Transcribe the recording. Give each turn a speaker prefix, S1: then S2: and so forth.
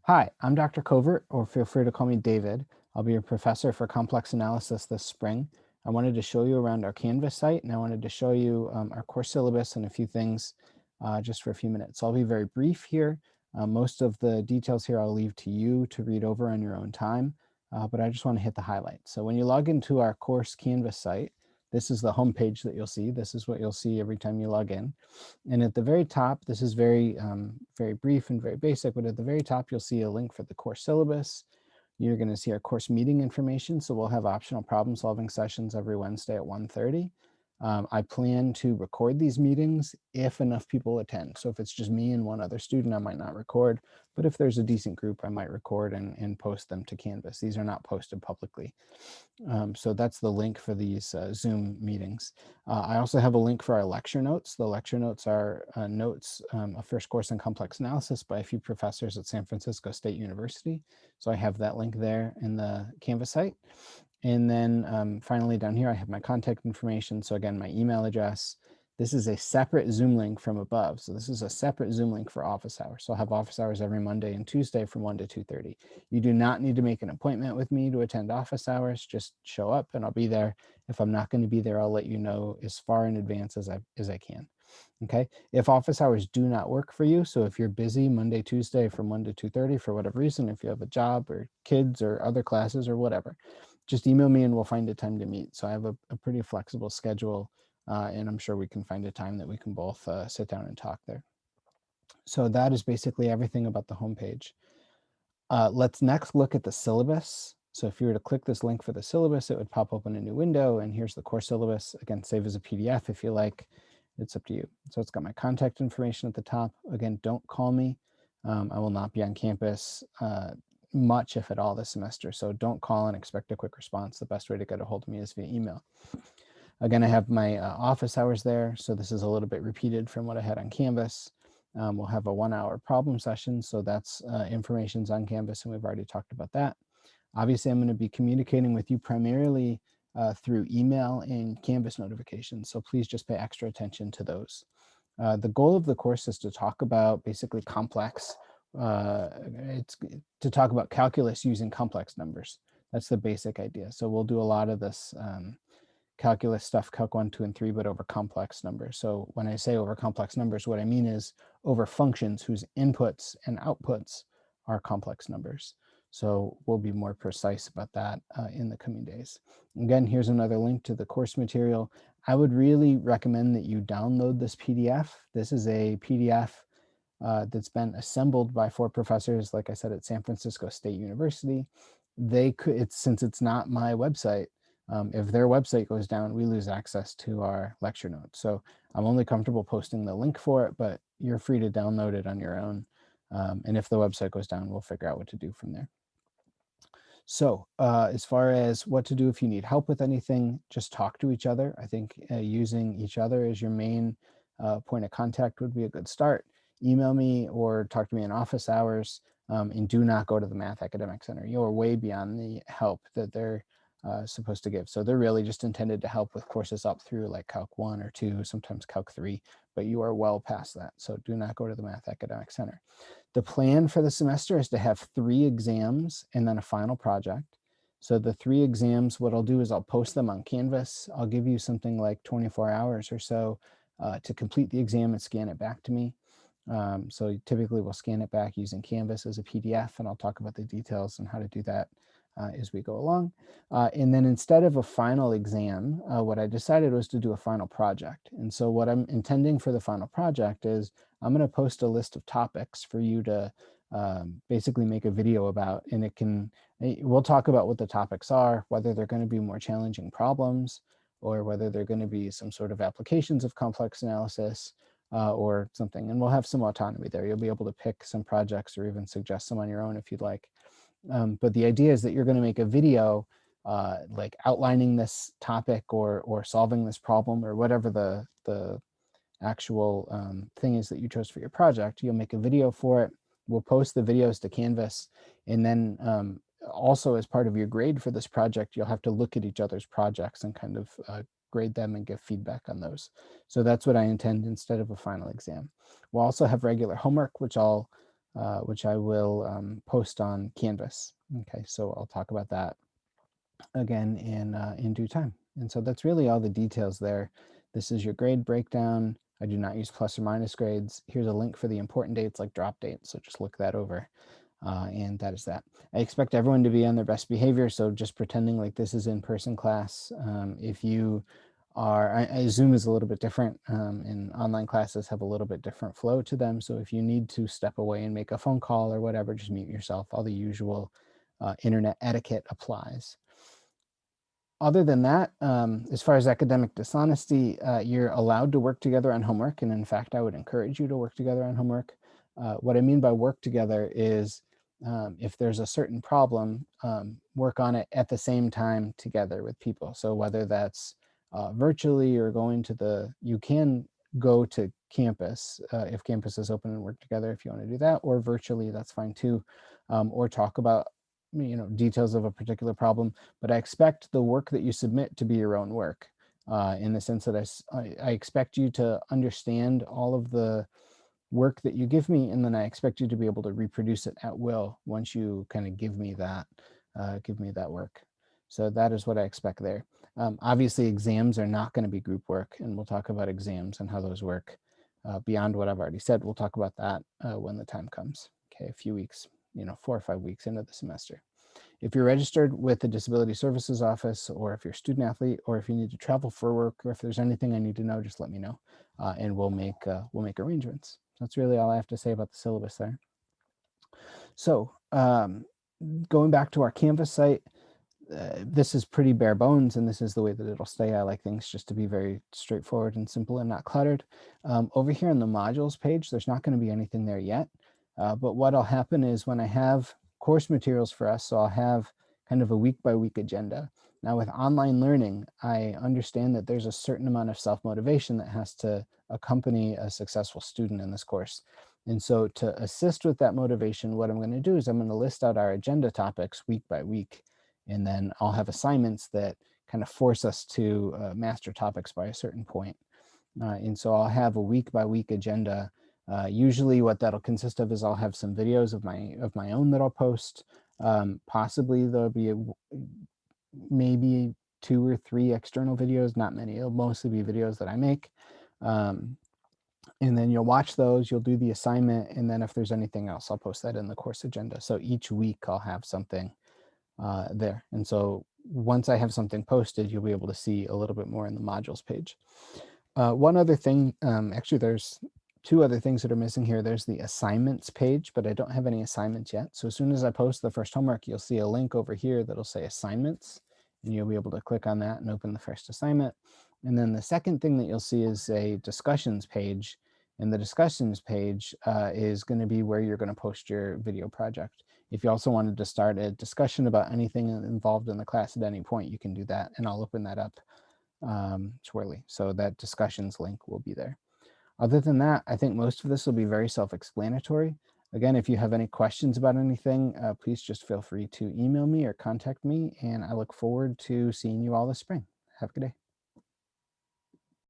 S1: Hi, I'm Dr. Covert, or feel free to call me David. I'll be your professor for complex analysis this spring. I wanted to show you around our Canvas site, and I wanted to show you our course syllabus and a few things just for a few minutes. So I'll be very brief here. Most of the details here I'll leave to you to read over on your own time, but I just want to hit the highlights. So when you log into our course Canvas site, this is the home page that you'll see. This is what you'll see every time you log in. And at the very top, this is very brief and very basic, but at the very top, you'll see a link for the course syllabus. You're going to see our course meeting information. So we'll have optional problem solving sessions every Wednesday at 1:30. I plan to record these meetings if enough people attend. So if it's just me and one other student, I might not record. But if there's a decent group, I might record and post them to Canvas. These are not posted publicly. So that's the link for these Zoom meetings. I also have a link for our lecture notes. The lecture notes are notes, a first course in complex analysis by a few professors at San Francisco State University. So I have that link there in the Canvas site. And then finally down here, I have my contact information. So again, my email address. This is a separate Zoom link from above. So this is a separate Zoom link for office hours. So I'll have office hours every Monday and Tuesday from 1 to 2:30. You do not need to make an appointment with me to attend office hours. Just show up and I'll be there. If I'm not going to be there, I'll let you know as far in advance as I can. Okay. If office hours do not work for you, so if you're busy Monday, Tuesday from 1 to 2:30 for whatever reason, if you have a job or kids or other classes or whatever, just email me and we'll find a time to meet. So I have a pretty flexible schedule, and I'm sure we can find a time that we can both sit down and talk there. So that is basically everything about the homepage. Let's next look at the syllabus. So if you were to click this link for the syllabus, it would pop open a new window, and here's the course syllabus. Again, save as a PDF if you like. It's up to you. So it's got my contact information at the top. Again, don't call me. I will not be on campus much, if at all, this semester. So don't call and expect a quick response. The best way to get a hold of me is via email. Again, I have my office hours there. So this is a little bit repeated from what I had on Canvas. We'll have a 1-hour problem session. So that's information's on Canvas, and we've already talked about that. Obviously, I'm going to be communicating with you primarily through email and Canvas notifications. So please just pay extra attention to those. The goal of the course is to talk about basically complex, it's to talk about calculus using complex numbers. That's the basic idea. So we'll do a lot of this calculus stuff, Calc 1, 2, and 3, but over complex numbers. So when I say over complex numbers, what I mean is over functions whose inputs and outputs are complex numbers. So we'll be more precise about that in the coming days. Again, here's another link to the course material. I would really recommend that you download this PDF. This is a PDF that's been assembled by 4 professors, like I said, at San Francisco State University. They could, since it's not my website, if their website goes down, we lose access to our lecture notes. So I'm only comfortable posting the link for it, but you're free to download it on your own. And if the website goes down, we'll figure out what to do from there. So as far as what to do if you need help with anything, just talk to each other. I think using each other as your main point of contact would be a good start. Email me or talk to me in office hours, and do not go to the Math Academic Center. You're way beyond the help that they're supposed to give. So they're really just intended to help with courses up through like Calc 1 or 2, sometimes Calc 3, but you are well past that. So do not go to the Math Academic Center. The plan for the semester is to have 3 exams and then a final project. So the 3 exams, what I'll do is I'll post them on Canvas. I'll give you something like 24 hours or so to complete the exam and scan it back to me. So typically we'll scan it back using Canvas as a PDF, and I'll talk about the details and how to do that as we go along. And then instead of a final exam, what I decided was to do a final project. And so what I'm intending for the final project is I'm going to post a list of topics for you to basically make a video about, and we'll talk about what the topics are, whether they're going to be more challenging problems or whether they're going to be some sort of applications of complex analysis or something. And we'll have some autonomy there. You'll be able to pick some projects or even suggest some on your own if you'd like. But the idea is that you're going to make a video like outlining this topic or solving this problem or whatever the actual thing is that you chose for your project. You'll make a video for it. We'll post the videos to Canvas. And then also as part of your grade for this project, you'll have to look at each other's projects and kind of grade them and give feedback on those. So that's what I intend instead of a final exam. We'll also have regular homework, which I'll which I will post on Canvas. Okay, so I'll talk about that again in due time. And so that's really all the details there. This is your grade breakdown. I do not use plus or minus grades. Here's a link for the important dates like drop dates, so just look that over. And that is that. I expect everyone to be on their best behavior, so just pretending like this is in-person class. If you are, Zoom is a little bit different, and online classes have a little bit different flow to them. So if you need to step away and make a phone call or whatever, just mute yourself. All the usual internet etiquette applies. Other than that, as far as academic dishonesty, you're allowed to work together on homework. And in fact, I would encourage you to work together on homework. What I mean by work together is if there's a certain problem, work on it at the same time together with people. So whether that's virtually or going to you can go to campus if campus is open and work together if you want to do that, or virtually, that's fine too. Or talk about details of a particular problem, but I expect the work that you submit to be your own work, in the sense that I expect you to understand all of the work that you give me, and then I expect you to be able to reproduce it at will once you kind of give me that work. So that is what I expect there. Obviously, exams are not going to be group work, and we'll talk about exams and how those work beyond what I've already said. We'll talk about that when the time comes. Okay, a few weeks, 4 or 5 weeks into the semester. If you're registered with the Disability Services Office, or if you're a student athlete, or if you need to travel for work, or if there's anything I need to know, just let me know, and we'll make arrangements. That's really all I have to say about the syllabus there. So going back to our Canvas site, this is pretty bare bones, and this is the way that it'll stay. I like things just to be very straightforward and simple and not cluttered. Over here on the modules page, there's not going to be anything there yet. But what'll happen is when I have course materials for us, so I'll have kind of a week by week agenda. Now with online learning, I understand that there's a certain amount of self-motivation that has to accompany a successful student in this course. And so to assist with that motivation, what I'm going to do is I'm going to list out our agenda topics week by week. And then I'll have assignments that kind of force us to master topics by a certain point. And so I'll have a week by week agenda. Usually what that'll consist of is I'll have some videos of my own that I'll post. Possibly there'll be maybe 2 or 3 external videos, not many. It'll mostly be videos that I make. And then you'll watch those, you'll do the assignment, and then if there's anything else, I'll post that in the course agenda. So each week I'll have something there. And so once I have something posted, you'll be able to see a little bit more in the modules page. One other thing, actually there's 2 other things that are missing here. There's the assignments page, but I don't have any assignments yet. So as soon as I post the first homework, you'll see a link over here that'll say assignments, and you'll be able to click on that and open the first assignment. And then the second thing that you'll see is a discussions page. And the discussions page is going to be where you're going to post your video project. If you also wanted to start a discussion about anything involved in the class at any point, you can do that, and I'll open that up shortly. So that discussions link will be there. Other than that, I think most of this will be very self-explanatory. Again, if you have any questions about anything, please just feel free to email me or contact me, and I look forward to seeing you all this spring. Have a good day.